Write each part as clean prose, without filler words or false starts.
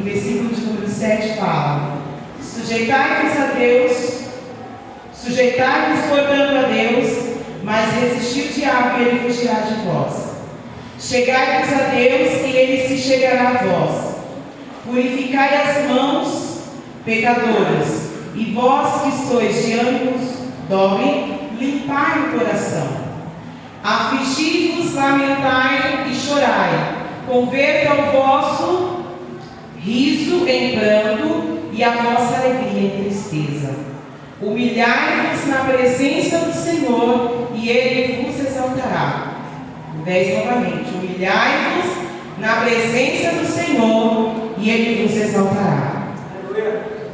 versículo de número 7 fala: sujeitai-vos a Deus, sujeitai-vos, portanto, a Deus, mas resisti o diabo e ele fugirá de vós. Chegai-vos a Deus e ele se chegará a vós. Purificai as mãos, pecadores, e vós que sois de ânimos dobre, limpai o coração. Afligi-vos, lamentai e chorai. Converta o vosso riso em pranto e a vossa alegria em tristeza. Humilhai-vos na presença do Senhor e ele vos exaltará. 10 novamente. Humilhai-vos na presença do Senhor e ele vos exaltará.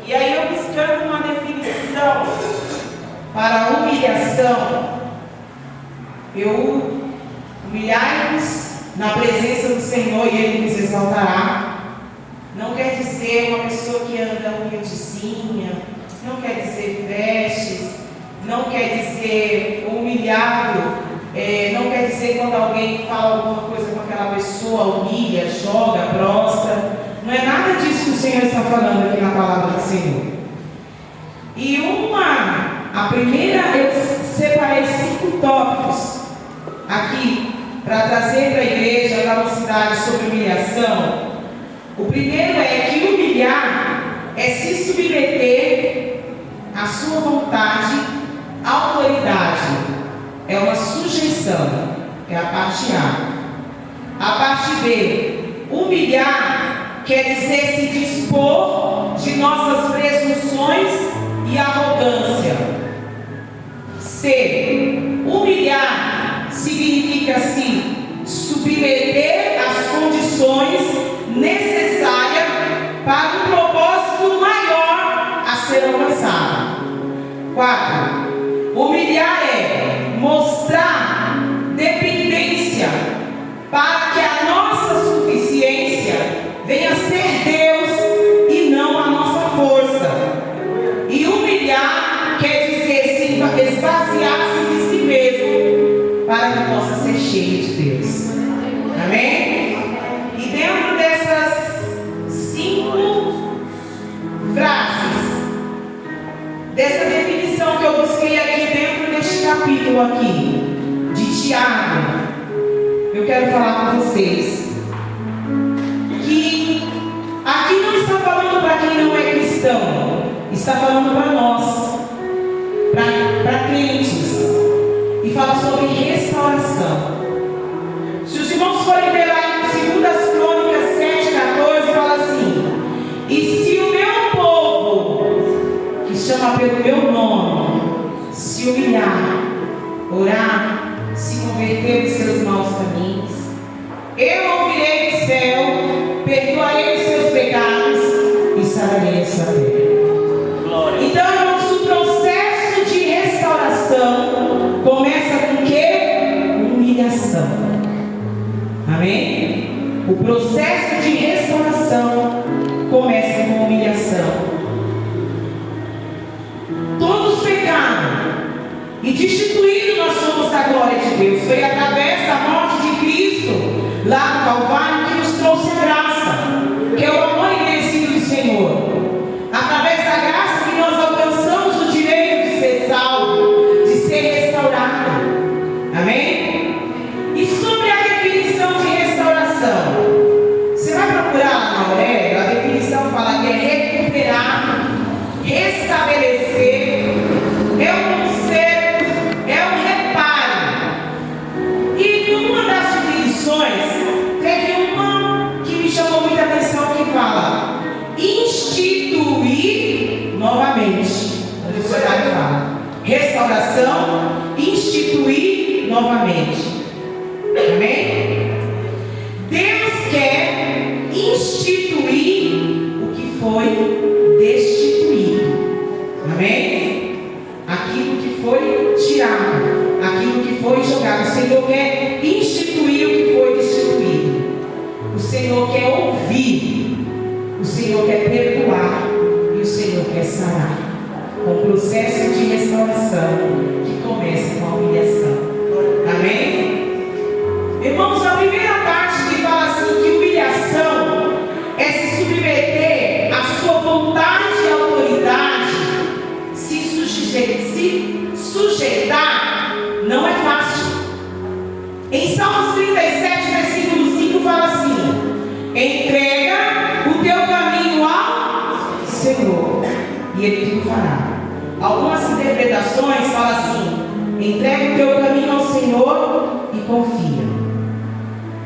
E aí eu buscando uma definição para a humilhação, humilhai-vos na presença do Senhor e ele vos exaltará. Não quer dizer uma pessoa que anda humildezinha, não quer dizer vestes, não quer dizer humilhado, não quer dizer quando alguém fala alguma coisa com aquela pessoa, humilha, joga, prostra. Não é nada disso que o Senhor está falando aqui na palavra do Senhor. E a primeira, eu separei 5 tópicos aqui para trazer para a igreja, para a mocidade, sobre humilhação. O primeiro é que humilhar é se submeter à sua vontade, à autoridade. É uma sujeição, é a parte A. A parte B, humilhar quer dizer se dispor de nossas presunções e arrogância. C, humilhar significa se submeter às condições necessárias para um propósito maior a ser alcançado. 4, humilhar é mostrar dependência para que a nossa suficiência venha a ser Deus e não a nossa força. E humilhar quer dizer se esvaziar-se de si mesmo para que possa ser cheio de Deus. Amém? E dentro dessas 5 frases, dessa definição que eu busquei aqui dentro deste capítulo aqui, de Tiago, eu quero falar com vocês que aqui não está falando para quem não é cristão, está falando para nós, para crentes, e fala sobre restauração. Se os irmãos forem ver lá em 2 Crônicas 7:14, fala assim: e se o meu povo, que chama pelo meu nome, se humilhar, orar, se converter dos seus maus caminhos, eu ouvirei do céu, perdoarei os seus pecados e sararei a sua terra. Então, irmãos, o processo de restauração começa com o quê? Humilhação. Amém? O processo de restauração começa com humilhação. Todos pecaram e destituídos nós somos da glória de Deus. Foi através da morte de Cristo lá no Calvário que nos trouxe a graça, que é o amor imerecido do Senhor. Através da graça que nós alcançamos o direito de ser salvo, de ser restaurado. Amém? E sobre a definição de restauração, você vai procurar lá na Aurélia, a definição fala que é recuperar, restabelecer, é um conserto, é um reparo. E em uma das definições, teve uma que me chamou muita atenção, que fala instituir novamente. O dicionário fala restauração, instituir novamente. Amém? Deus quer instituir o que foi destituído. Amém? Aquilo que foi tirado, aquilo que foi jogado. O Senhor quer instituir o que foi destituído. O Senhor quer ouvir, o Senhor quer perdoar e o Senhor quer sarar. Com o processo de restauração que começa com a humilhação. Amém? Irmãos, a primeira parte que fala assim que humilhação é se submeter sujeitar não é fácil. Em Salmos 37, versículo 5, fala assim: entrega o teu caminho ao Senhor e Ele tudo fará. Algumas interpretações falam assim: entrega o teu caminho ao Senhor e confia.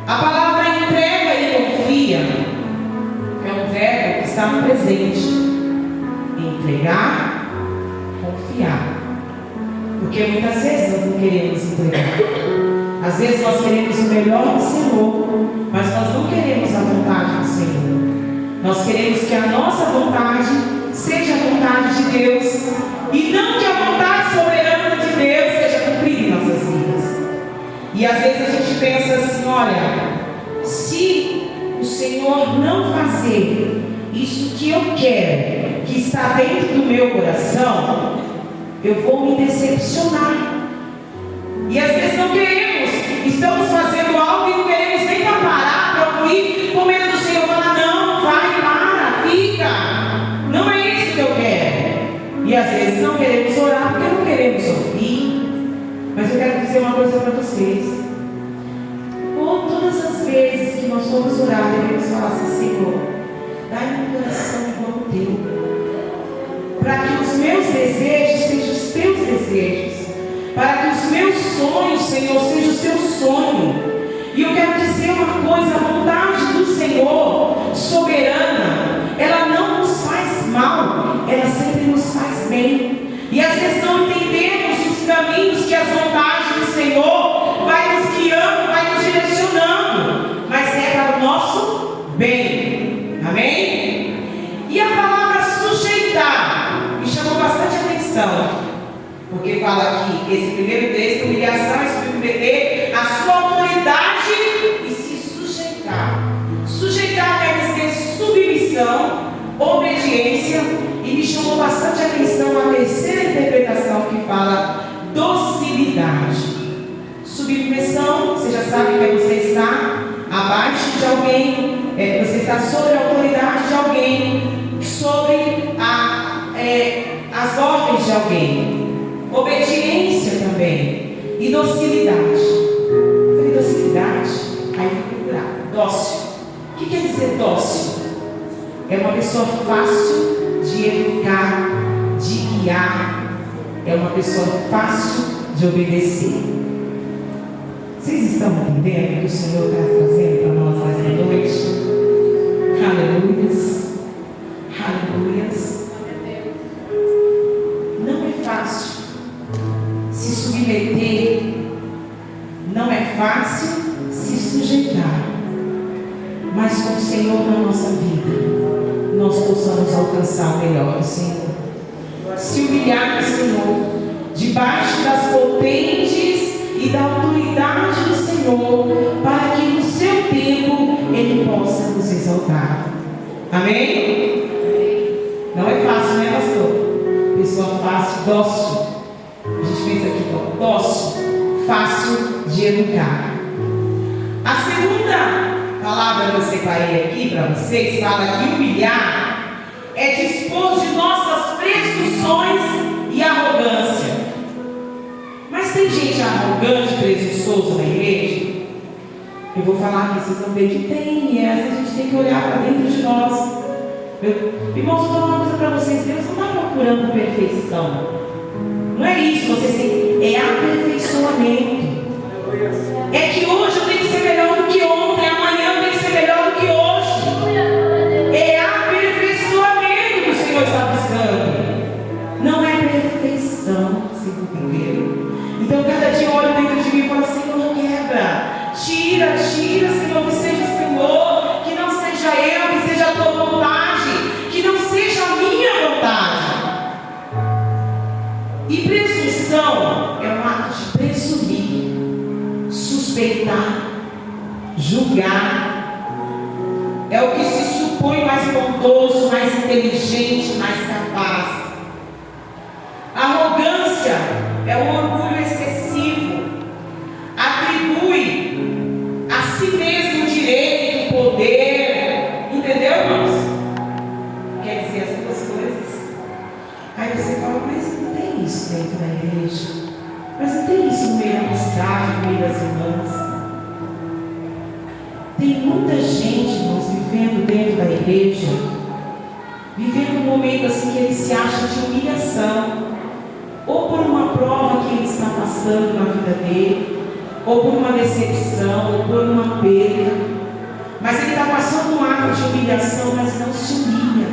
A palavra entrega e confia é um verbo que está no presente. Entregar, confiar. Porque muitas vezes nós não queremos entregar. Às vezes nós queremos o melhor do Senhor, mas nós não queremos a vontade do Senhor. Nós queremos que a nossa vontade seja a vontade de Deus, e não que a vontade soberana de Deus seja cumprida em nossas vidas. E às vezes a gente pensa assim: olha, se o Senhor não fazer isso que eu quero, que está dentro do meu coração, eu vou me decepcionar. E às vezes não queremos, estamos fazendo algo e não queremos nem para parar, para ouvir, com medo do Senhor falar: não, vai, para, fica, não é isso que eu quero. E às vezes não queremos orar porque não queremos ouvir. Mas eu quero dizer uma coisa para vocês: todas as vezes que nós formos orar, devemos falar assim: Senhor, dai-me um coração igual ao teu, para que os meus desejos sejam os teus desejos, para que os meus sonhos, Senhor, sejam o seu sonho. E eu quero dizer uma coisa: a vontade do Senhor soberana, ela não nos faz mal, ela sempre nos faz bem. E às vezes não entendemos os caminhos que as vontades do Senhor vai nos guiando, vai nos direcionando, mas é para o nosso bem. Amém? E a palavra sujeitar me chamou bastante atenção, porque fala aqui, esse primeiro texto: humilhação é submeter a sua autoridade e se sujeitar. Sujeitar quer dizer submissão, obediência. E me chamou bastante atenção a terceira interpretação, que fala docilidade. Submissão, você já sabe que você está abaixo de alguém, você está sobre a autoridade de alguém, sobre as ordens de alguém. Obediência também. E docilidade. Falei docilidade, aí fui procurar. Dócil. O que quer dizer dócil? É uma pessoa fácil de educar, de guiar. É uma pessoa fácil de obedecer. Vocês estão entendendo o que o Senhor está trazendo para nós nesta noite? Aleluias. Aleluias. Não é fácil se submeter, não é fácil se sujeitar, mas com o Senhor na nossa vida, nós possamos alcançar o melhor do Senhor. Se humilhar no Senhor, debaixo das potentes e da autoridade do Senhor, para que no seu tempo Ele possa nos exaltar. Amém? Não é fácil, né, pastor? Pessoa fácil, dócil. A gente pensa aqui, dócil, fácil de educar. A segunda palavra que eu separei aqui para vocês fala que humilhar é dispor de nossas presunções e arrogância. Mas tem gente arrogante, presunçosa na igreja? Eu vou falar aqui, vocês vão ver que tem, e essa a gente tem que olhar para dentro de nós. Irmãos, eu vou falar uma coisa para vocês: Deus não está procurando perfeição. Não é isso, vocês têm, é aperfeiçoamento. É que hoje eu tenho que ser melhor do que ontem, amanhã eu tenho que ser melhor do que hoje. É aperfeiçoamento que o Senhor está buscando. Não é perfeição, vocês entenderam? Então cada dia eu olho dentro de mim e falo: Senhor, quebra. Tira, Senhor, que seja o Senhor, que não seja eu, que seja a tua vontade, que não seja a minha vontade. E presunção é um ato de presumir, suspeitar, julgar. É o que se supõe mais bondoso, mais inteligente, mais capaz. Arrogância é um orgulho excessivo. Atribui a si mesmo o direito, o poder. Entendeu, irmãos? Quer dizer as duas coisas? Aí você fala: mas não tem isso preconceito na igreja. Mas não tem isso no meio da cidade, no meio das irmãs. Tem muita gente, irmãos, vivendo dentro da igreja, vivendo um momento assim que ele se acha de humilhação, ou por uma prova que ele está passando na vida dele, ou por uma decepção, ou por uma perda. Mas ele está passando um ato de humilhação, mas não se humilha.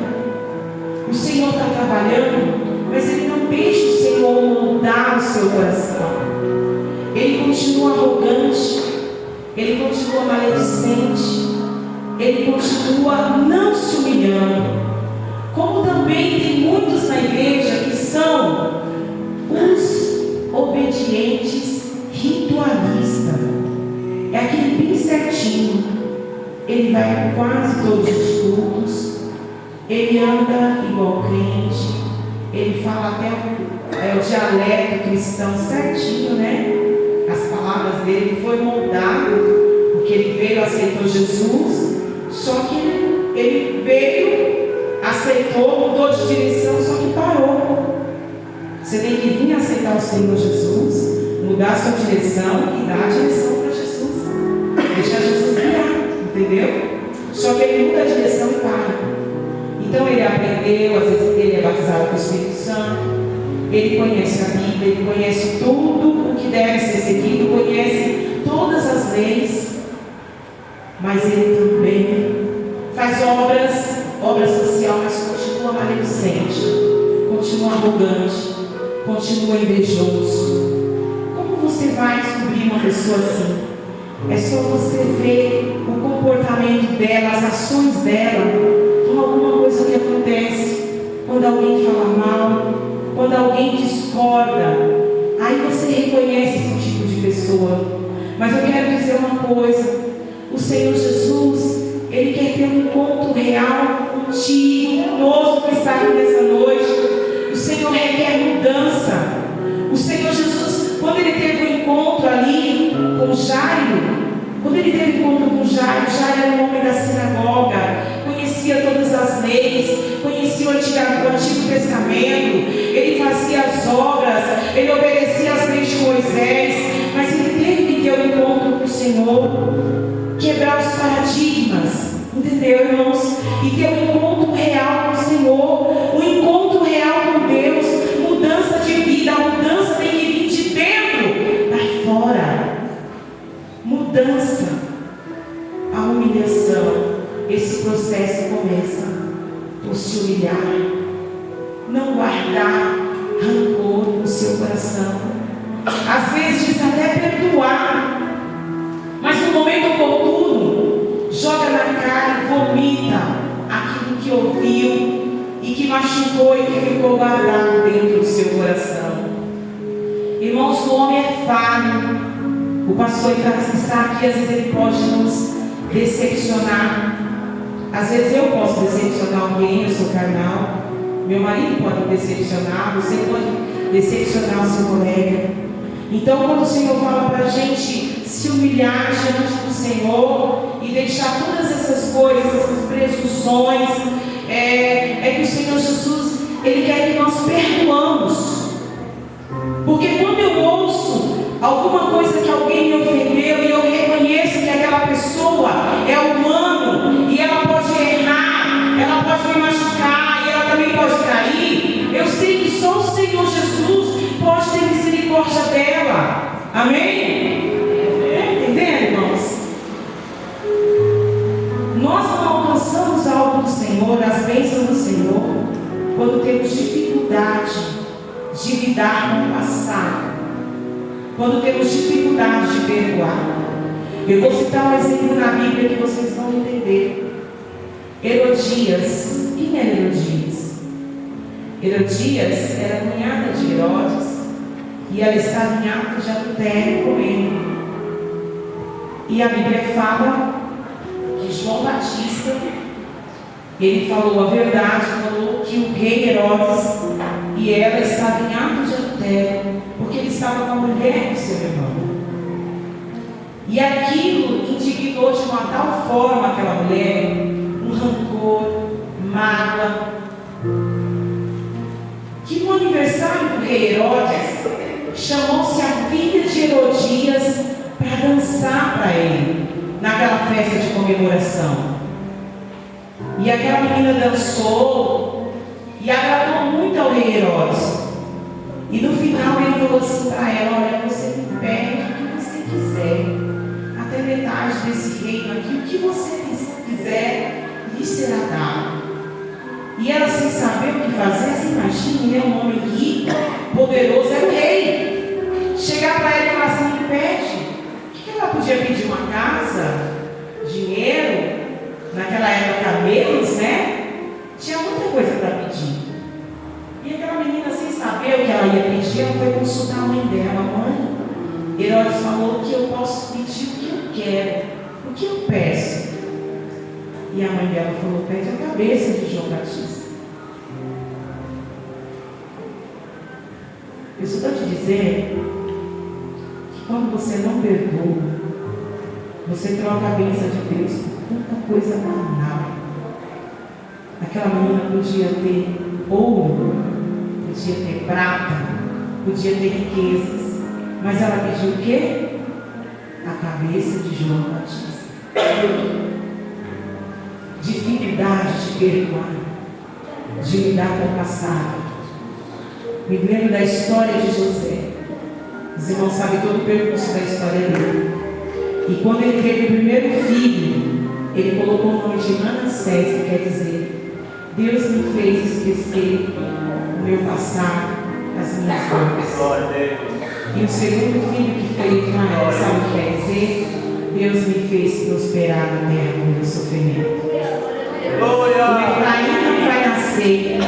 O Senhor está trabalhando, mas ele não deixa o Senhor moldar o seu coração. Ele continua arrogante, ele continua maledicente, ele continua não se humilhando. Como também tem muitos na igreja que são os obedientes ritualistas. É aquele bem certinho. Ele vai a quase todos os cultos, ele anda igual crente, ele fala até o dialeto cristão certinho, né? As palavras dele foi moldado, porque ele veio, aceitou Jesus, só que ele veio, aceitou, mudou de direção, só que parou. Você tem que vir aceitar o Senhor Jesus, mudar a sua direção e dar a direção para Jesus. Deixar Jesus guiar, entendeu? Só que ele muda a direção e para. Então ele aprendeu, às vezes ele é batizado com o Espírito Santo, ele conhece a Bíblia, ele conhece tudo o que deve ser seguido, conhece todas as leis, mas ele também faz obra social, mas continua maledicente, continua arrogante, continua invejoso. Como você vai descobrir uma pessoa assim? É só você ver o comportamento dela, as ações dela, com alguma coisa que acontece, quando alguém fala mal, quando alguém discorda, aí você reconhece esse tipo de pessoa. Mas eu quero dizer uma coisa: o Senhor Jesus, Ele quer ter um encontro real contigo, conosco que está aqui nessa noite. O Senhor requer mudança. O Senhor Jesus, quando Ele teve um encontro ali com Jairo, Jairo era um homem da sinagoga, conhecia todas as leis, conhecia o Antigo Testamento, ele fazia as obras, ele obedecia às leis de Moisés, mas ele teve que ter um encontro com o Senhor, quebrar os paradigmas, entendeu, irmãos? E ter um encontro real com o Senhor, um encontro real com Deus, mudança de vida. A mudança tem que vir de dentro para fora. Mudança, a humilhação. Esse processo começa por se humilhar, não guardar rancor no seu coração. Às vezes diz até perdoar, mas no momento oportuno joga na cara e vomita aquilo que ouviu e que machucou e que ficou guardado dentro do seu coração. Irmãos, o homem é falho. O pastor está aqui, às vezes ele pode nos decepcionar. Às vezes eu posso decepcionar alguém, eu sou carnal. Meu marido pode decepcionar, você pode decepcionar o seu colega. Então, quando o Senhor fala para a gente se humilhar diante do Senhor e deixar todas essas coisas, essas presunções, é que o Senhor Jesus, Ele quer que nós perdoamos. Porque quando eu ouço alguma coisa que alguém me ofendeu e eu reconheço que aquela pessoa é humano e ela pode errar, ela pode me machucar e ela também pode cair, eu sei que só o Senhor Jesus pode ter misericórdia dela. Amém? Entendendo, irmãos? Nós não alcançamos algo do Senhor, as bênçãos do Senhor, quando temos dificuldade de lidar com o passado, quando temos dificuldade de perdoar. Eu vou citar um exemplo na Bíblia que vocês vão entender. Herodias. Quem era Herodias? Herodias era a cunhada de Herodes e ela estava em ato de adultério com ele. E a Bíblia fala que João Batista, ele falou a verdade, falou que o rei Herodes e ela estavam em ato de adultério, porque ele estava com a mulher do seu irmão. E aquilo indignou de uma tal forma aquela mulher, um rancor, mágoa, que no aniversário do rei Herodes chamou-se a filha de Herodias para dançar para ele, naquela festa de comemoração. E aquela menina dançou e agradou muito ao rei Herodes. E no final ele falou assim para ela: olha, você me pede o que você quiser, até metade desse reino aqui, o que você quiser, lhe será dado. E ela, sem saber o que fazer, se imagine, né, um homem rico, poderoso, era o rei. Chegar para ela e falar assim: me pede. O que ela podia pedir? Uma casa? Dinheiro? Naquela época, camelos, né? Tinha muita coisa para pedir. E aquela menina, sem saber o que ela ia pedir, ela foi consultar a mãe dela. Mãe, Herodes falou que eu posso pedir o que eu quero, o que eu peço. E a mãe dela falou: pede a cabeça de João Batista. Eu só estou te dizendo que quando você não perdoa, você troca a bênção de Deus por tanta coisa banal. Aquela menina podia ter ouro, podia ter prata, podia ter riquezas, mas ela pediu o quê? A cabeça de João Batista. Dificuldade de perdoar, de lidar com o passado. Me lembro da história de José. Os irmãos sabem todo o percurso da história dele. E quando ele teve o primeiro filho, ele colocou o nome de Manassés, que quer dizer: Deus me fez esquecer o meu passado, as minhas dores. E o segundo filho, que foi Efraim, sabe o que quer dizer? Deus me fez prosperar na terra com o meu sofrimento. O Efraim não vai nascer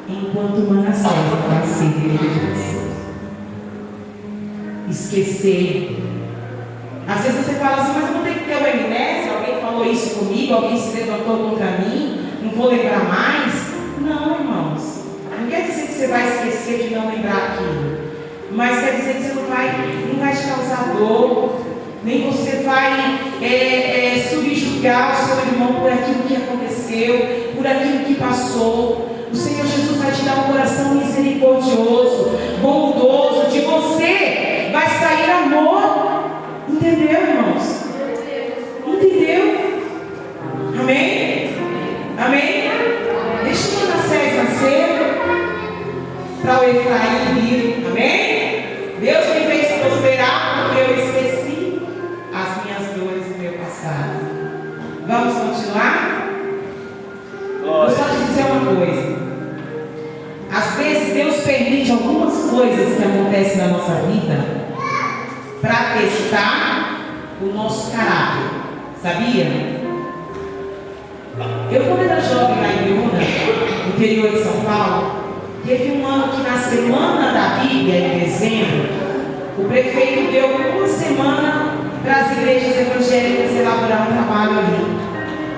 enquanto Manassés não nascer dentro de você. Esquecer. Às vezes você fala assim: mas eu vou ter que ter uma amnésia, alguém falou isso comigo, alguém se levantou contra mim, não vou lembrar mais. Não, irmãos. Não quer dizer que você vai esquecer de não lembrar aquilo, mas quer dizer que você não vai te causar dor, nem você vai subjugar o seu irmão por aquilo que aconteceu, por aquilo que passou. O Senhor Jesus vai te dar um coração misericordioso, bondoso. De você vai sair amor. Entendeu, irmãos? Entendeu? Amém? Amém? Deixa o Manassés nascer para o Efraim vir. Amém? Deus me fez prosperar porque eu esqueci as minhas dores do meu passado. Vamos continuar? Vou só te dizer uma coisa. Às vezes Deus permite algumas coisas que acontecem na nossa vida para testar o nosso caráter. Sabia? Eu, quando era jovem lá em Biúna, no interior de São Paulo, teve um ano que na Semana da Bíblia, em dezembro, o prefeito deu uma semana para as igrejas evangélicas elaborar um trabalho ali.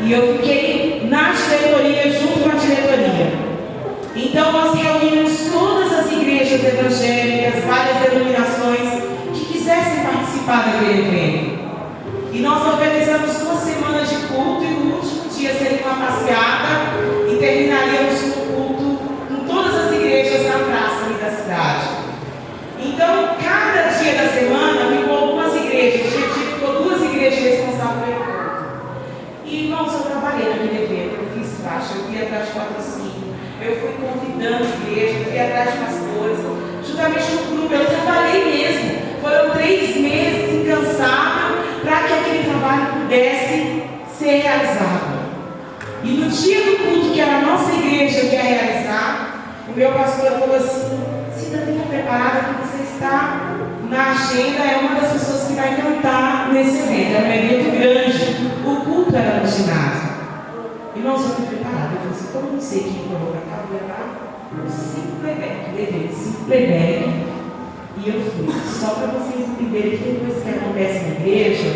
E eu fiquei na diretoria, junto com a diretoria. Então nós reunimos todas as igrejas evangélicas, várias denominações que quisessem participar daquele evento. E nós organizamos uma semana de culto, e no último dia seria uma passeada e terminaríamos com o culto com todas as igrejas na praça ali da cidade. Então, cada dia da semana ficou algumas igrejas, ficou 2 igrejas responsáveis pelo culto. E irmãos, eu trabalhei naquele evento, eu fiz faixa, eu fui atrás de patrocínio, eu fui convidando igreja, eu fui atrás de pastores, juntamente no grupo, eu trabalhei mesmo. Foram 3 meses incansável para que aquele trabalho pudesse ser realizado. E no dia do culto, que era a nossa igreja que ia realizar, o meu pastor falou assim: cidadania preparada, que você está na agenda, é uma das pessoas que vai cantar nesse evento. Era um evento grande, o culto era no ginásio. Irmãos, eu fui preparada. Eu falei assim: como eu não sei quem falou na casa, vou levar 5 playback, levei 5 playback. E eu fui, só para vocês entenderem que tem coisas que acontecem na igreja,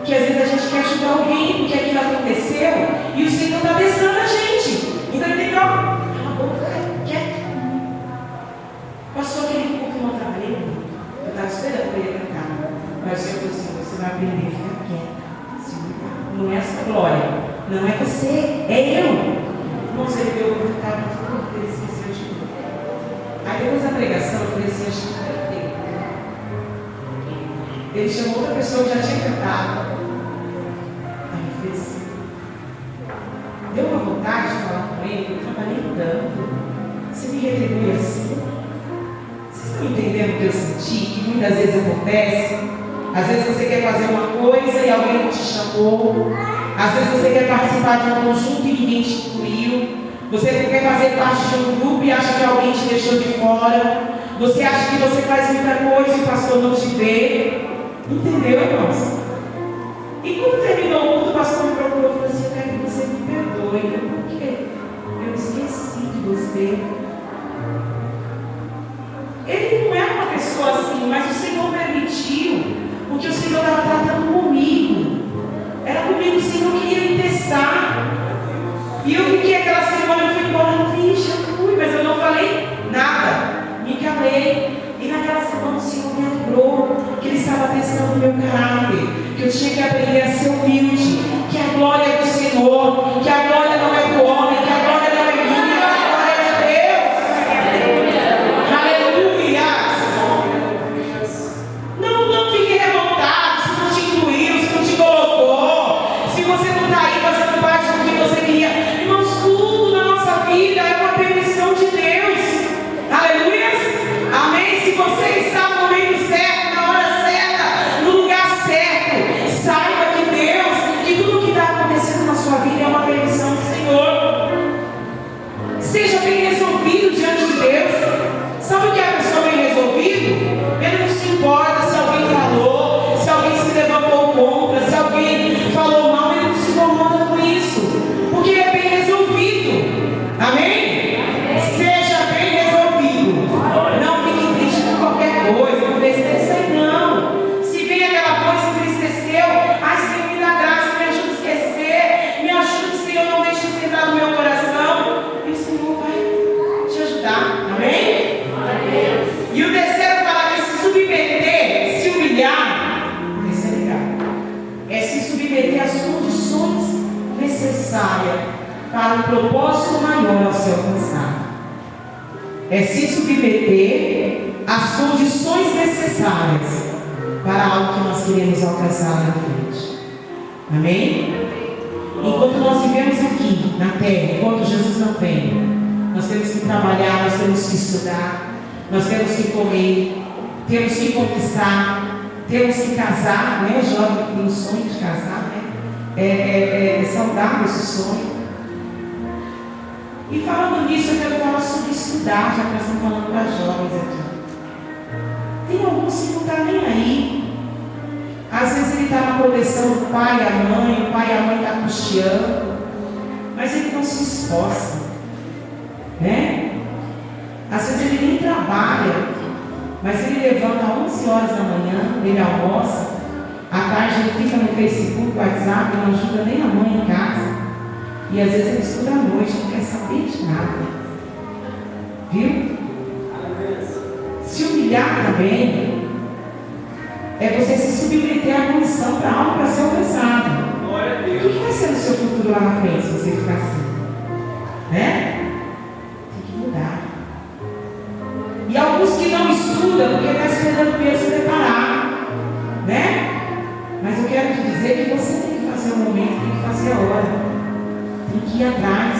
que às vezes a gente quer ajudar alguém porque aquilo aconteceu e o Senhor está testando a gente. Então ele tem que cala a boca, quieto. Passou aquele culto, não trabalhei, eu estava esperando para ele cantar. Mas o Senhor falou assim: você vai aprender a ficar quieta. Não é essa glória, não é você, é eu. Irmãos, ele deu o resultado de tudo, ele esqueceu de tudo. Aí depois da pregação eu falei assim, acho que não vai ter. Ele chamou outra pessoa que já tinha cantado. Aí eu falei assim, deu uma vontade de falar com ele, eu trabalhei tanto. Você me retribui assim? Vocês estão entendendo o que eu senti? Que muitas vezes acontece. Às vezes você quer fazer uma coisa e alguém não te chamou. Às vezes você quer participar de um conjunto e ninguém te incluiu. Você quer fazer parte de um grupo e acha que alguém te deixou de fora. Você acha que você faz muita coisa e o pastor não te vê. Entendeu, irmãos? E quando terminou o culto, o pastor me procurou e falou assim: eu quero que você me perdoe. Porque eu esqueci de você. Ele não é uma pessoa assim, mas o Senhor permitiu, porque o Senhor estava tratando comigo. Era comigo, o Senhor queria me testar. E eu fiquei aquela semana, eu fui embora triste, eu fui, mas eu não falei nada. Me calei. E naquela semana o Senhor me lembrou que Ele estava testando o meu caráter, que eu tinha que aprender a ser humilde, que a glória é do Senhor, que a glória não é do homem, que a glória não é minha, a glória é de Deus. Aleluia! Não fique revoltado se não te incluiu, se não te colocou, se você não está aí fazendo parte do que você queria. Irmãos, tudo na nossa vida é uma permissão de Deus. Aleluia! Amém? Se você está no momento certo, na hora certa, no lugar certo, saiba que Deus, que tudo que está acontecendo na sua vida é uma permissão do Senhor. Seja bem resolvido diante de Deus. Sabe o que é a pessoa bem resolvido? Ele não se importa se alguém falou, se alguém se levantou contra, se alguém falou mal, ele não se incomoda com isso, porque ele é bem resolvido. Amém? Seja bem resolvido. Não fique triste com qualquer coisa, não entristeça, não. Se vem aquela coisa que entristeceu, ai Senhor, me dá graça, me ajuda a esquecer, me ajuda, Senhor, não deixe isso entrar no meu coração, e o Senhor vai te ajudar. Amém? E o terceiro fala que se submeter, se humilhar, esse é legal, é se submeter às condições necessárias para um propósito maior a ser alcançado. É se submeter às condições necessárias para algo que nós queremos alcançar na frente. Amém? Enquanto nós vivemos aqui na terra, enquanto Jesus não vem, nós temos que trabalhar, nós temos que estudar, nós temos que comer, temos que conquistar, temos que casar, né? Jovem que tem o sonho de casar, né? É saudável esse sonho. E falando nisso, eu quero falar sobre estudar, já que nós estamos falando para jovens aqui. Tem alguns que não estão nem aí. Às vezes ele está na proteção do pai e a mãe, o pai e a mãe estão custeando, mas ele não se esforça, né? Às vezes ele nem trabalha, mas ele levanta às 11 horas da manhã, ele almoça, à tarde ele fica no Facebook, WhatsApp, não ajuda nem a mãe em casa. E às vezes ele estuda à noite, não quer saber de nada. Viu? Se humilhar também é você se submeter à condição para algo para ser alcançado. O que vai ser no seu futuro lá na frente se você ficar assim? Né? Tem que mudar. E alguns que não estudam porque estão esperando Deus se preparar. Né? Mas eu quero te dizer que você tem que fazer o momento, tem que fazer a hora. Tem que ir atrás.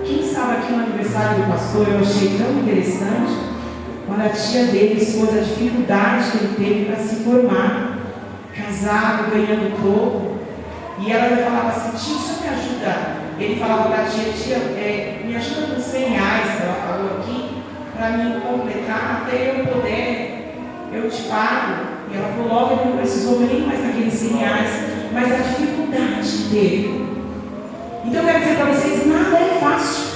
Quem estava aqui no aniversário do pastor, eu achei tão interessante quando a tia dele expôs a dificuldade que ele teve para se formar, casado, ganhando pouco, e ela falava assim: tio, você me ajuda? Ele falava para a tia, me ajuda com 100 reais, que ela falou aqui, para me completar, até eu poder, eu te pago. E ela falou: logo, ele não precisou nem mais daqueles 100 reais, mas a dificuldade que teve. Então eu quero dizer para vocês, nada é fácil.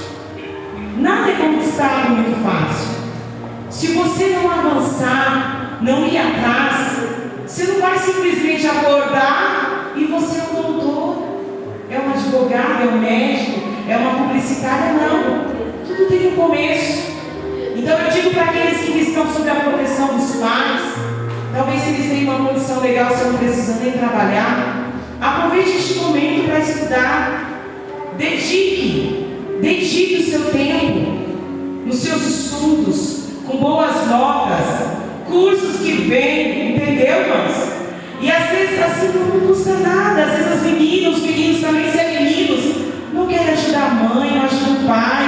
Nada é conquistado muito fácil. Se você não avançar, não ir atrás, você não vai simplesmente acordar e você é um doutor, é um advogado, é um médico, é uma publicitária, não. Tudo tem um começo. Então eu digo para aqueles que estão sob a proteção dos pais, talvez se eles têm uma condição legal, se não precisam nem trabalhar, aproveite este momento para estudar. Dedique o seu tempo. nos seus estudos, com boas notas, cursos que vêm, entendeu, irmãos? E às vezes assim não custa nada. Às vezes os meninos também, se é meninos, não querem ajudar a mãe, não ajudam o pai.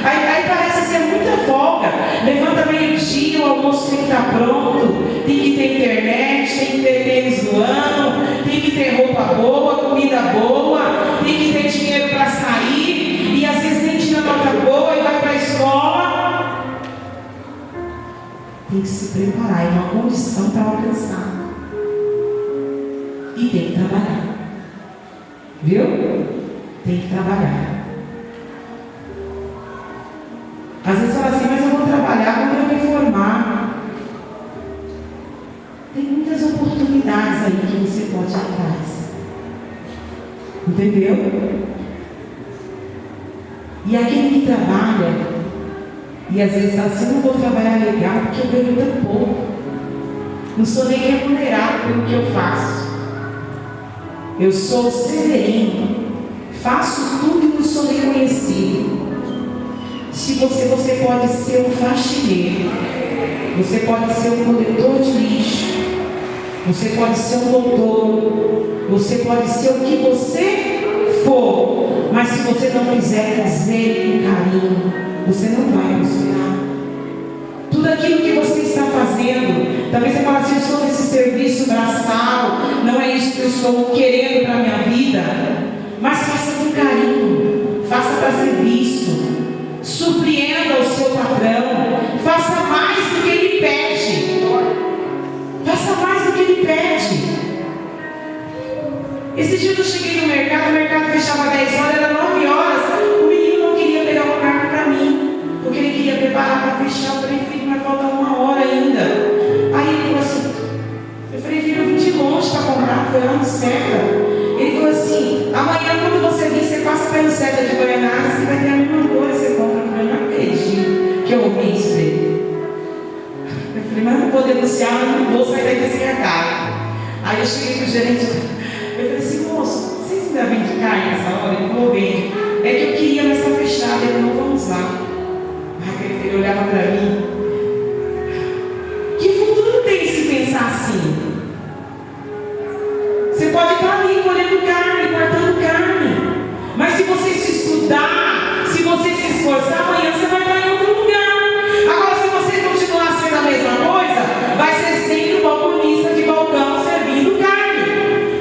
Aí parece ser muita folga. Levanta meio-dia, o almoço tem que estar pronto, tem que ter internet, tem que ter tênis do ano, tem que ter roupa boa, comida boa, tem que ter dinheiro para sair, e às vezes nem tira nota boa e vai para a escola. Tem que se preparar, é uma condição para alcançar. E tem que trabalhar. Viu? Tem que trabalhar. Às vezes fala assim, mas eu vou trabalhar quando eu me formar. Tem muitas oportunidades aí que você pode ir atrás. Entendeu? E aquele que trabalha, e às vezes fala assim, não vou trabalhar legal porque eu ganho tão pouco. Não sou nem remunerado pelo que eu faço. Eu sou severino, faço tudo e não sou reconhecido. Se você pode ser um faxineiro, você pode ser um coletor de lixo, você pode ser um doutor, você pode ser o que você for, mas se você não fizer zelo com carinho, você não vai prosperar. Tudo aquilo que você está fazendo, talvez você fale assim, eu estou nesse serviço braçal, não é isso que eu estou querendo para a minha vida, mas faça com carinho, faça para ser visto, surpreenda o seu patrão, faça mais do que ele pede, faça mais do que ele pede. Esse dia eu cheguei no mercado, o mercado fechava 10 horas, era 9 horas, o menino não queria pegar uma carne para mim, porque ele queria preparar para fechar. Eu falei, filho, mas falta 1 hora ainda. Aí ele falou assim, eu falei, filho, eu vim de longe para comprar, foi lá no Seta. Ele falou assim, amanhã quando você vir, você passa pelo Seta de Goianás e vai ter a mesma coisa, você compra. Eu falei, não acredito que eu ouvi isso dele. Eu falei, mas não vou denunciar, eu não vou sair daqui sem a carne. Aí eu cheguei pro gerente, eu falei assim, moço, vocês ainda vendem carne nessa hora? Ele falou, vende. É que eu queria, mas está fechado, ele não vamos lá. Ele olhava para mim. Que futuro tem se pensar assim? Você pode estar ali colhendo carne, cortando carne, mas se você se estudar, se você se esforçar, amanhã você vai estar em outro lugar. Agora, se você continuar sendo a mesma coisa, vai ser sempre um balconista de balcão servindo carne,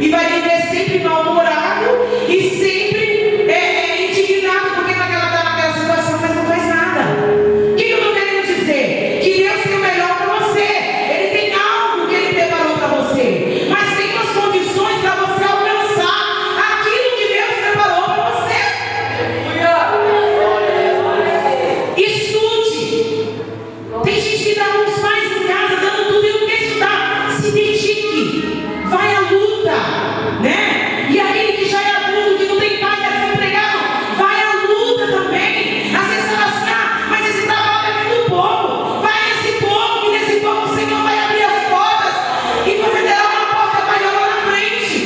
e vai viver sempre mal-humorado e sempre indignado, porque está naquela situação, mas não faz nada. O que eu estou querendo dizer? Que Deus tem o melhor para você. Ele tem algo que Ele preparou para você, mas tem umas condições para você alcançar aquilo que Deus preparou para você. Estude. Tem gente que dá uns pais em casa dando tudo e não quer estudar. Se dedique. Vai à luta, né? E aquele que já é adulto, que não tem pai, está desempregado, vai à luta também. Às vezes fala assim, mas esse trabalho é muito pouco. Vai nesse pouco, e nesse pouco o Senhor vai abrir as portas e você terá uma porta maior lá na frente.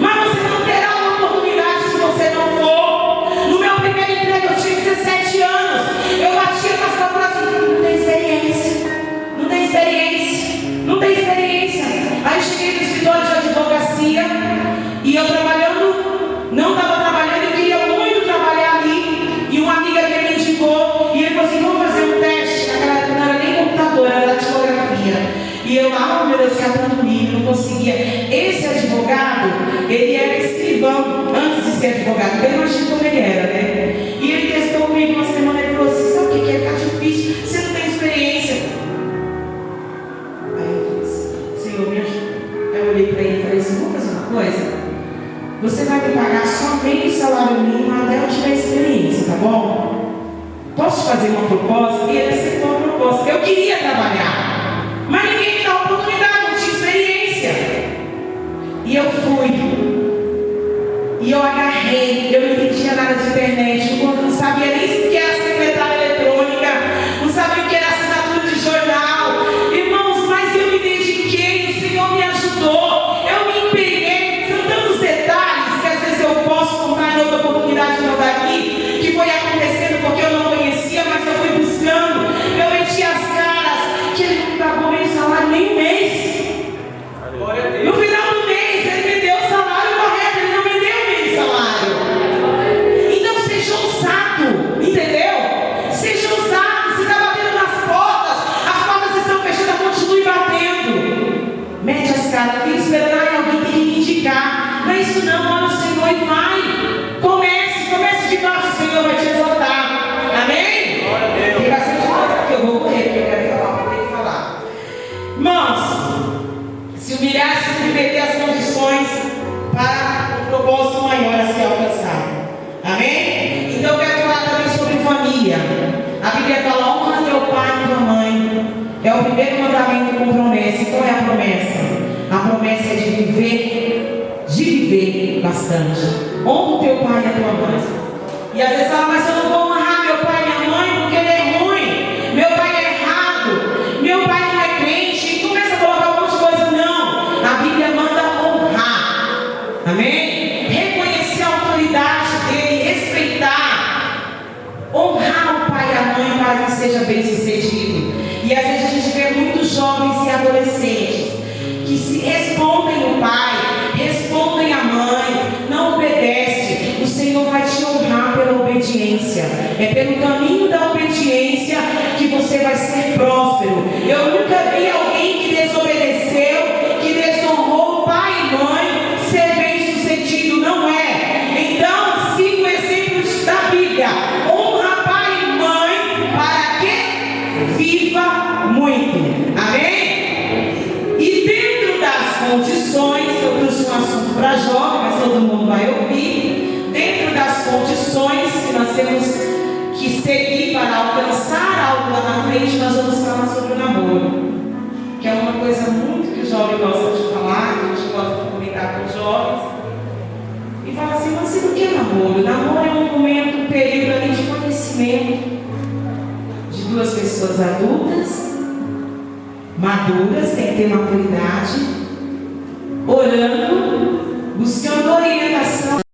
Mas você não terá uma oportunidade se você não for. No meu primeiro emprego eu tinha 17 anos. Eu batia com as palavras assim, não tem experiência, não tem experiência, não tem experiência. Aí eu cheguei no escritório de advocacia e eu trabalhando, não estava trabalhando, eu queria muito trabalhar ali. E uma amiga me indicou e ele falou assim, vamos fazer um teste. Naquela época não era nem computador, era datilografia. E eu lá, meu Deus, catando milho, não conseguia. Esse advogado, ele era escrivão antes de ser advogado. Eu imagino como ele era, né? E ele testou comigo uma semana e ele falou assim, sabe o que é? Tá difícil, você não tem experiência. Aí eu falei assim, Senhor, me ajuda. Eu olhei para ele e falei assim, vamos fazer uma coisa? Você vai me pagar somente o salário mínimo até eu tiver experiência, tá bom? Posso te fazer uma proposta? E ele aceitou a proposta. Eu queria trabalhar, mas ninguém me dá oportunidade, não tinha experiência. E eu fui. E eu agarrei, eu não entendia nada de internet, não sabia nem o que era secretária eletrônica, não sabia o que era assinatura de jornal. Irmãos, mas eu me dediquei, o Senhor me ajudou, eu me empenhei. São tantos detalhes que às vezes eu posso contar em outra oportunidade não daqui, que foi acontecendo porque eu não conhecia, mas eu fui buscando. Bíblia fala: honra teu pai e tua mãe. É o primeiro mandamento com promessa. E qual é a promessa? A promessa é de viver bastante. Honra o teu pai e a tua mãe. E às vezes fala: mas eu não vou honrar meu pai e minha mãe porque ele é ruim, meu pai é errado, meu pai não é crente. E começa a colocar um monte de coisa. Não, a Bíblia manda honrar. Amém? Reconhecer a autoridade dele, respeitar, honrar o pai e a mãe para que seja bem sucedido. E às vezes a gente vê muitos jovens e adolescentes que se respondem o pai, respondem a mãe, não obedecem. O Senhor vai te honrar pela obediência. É pelo caminho da obediência que você vai ser próspero. Eu nunca vi alguém que desobedeceu, que desonrou pai e mãe, ser bem sucedido. Não é. Então, siga o exemplo da Bíblia. Honra pai e mãe para que viva muito. Amém? E dentro das condições, eu trouxe um assunto para jovem, mas todo mundo vai ouvir. Dentro das condições que nós temos que seguir para alcançar algo lá na frente, nós vamos falar sobre o namoro, que é uma coisa muito que o jovem gosta de falar, que a gente gosta de comentar com os jovens. E fala assim: mas o que é namoro? Namoro é um momento, um período ali de conhecimento de duas pessoas adultas, maduras, tem que ter maturidade, orando, buscando orientação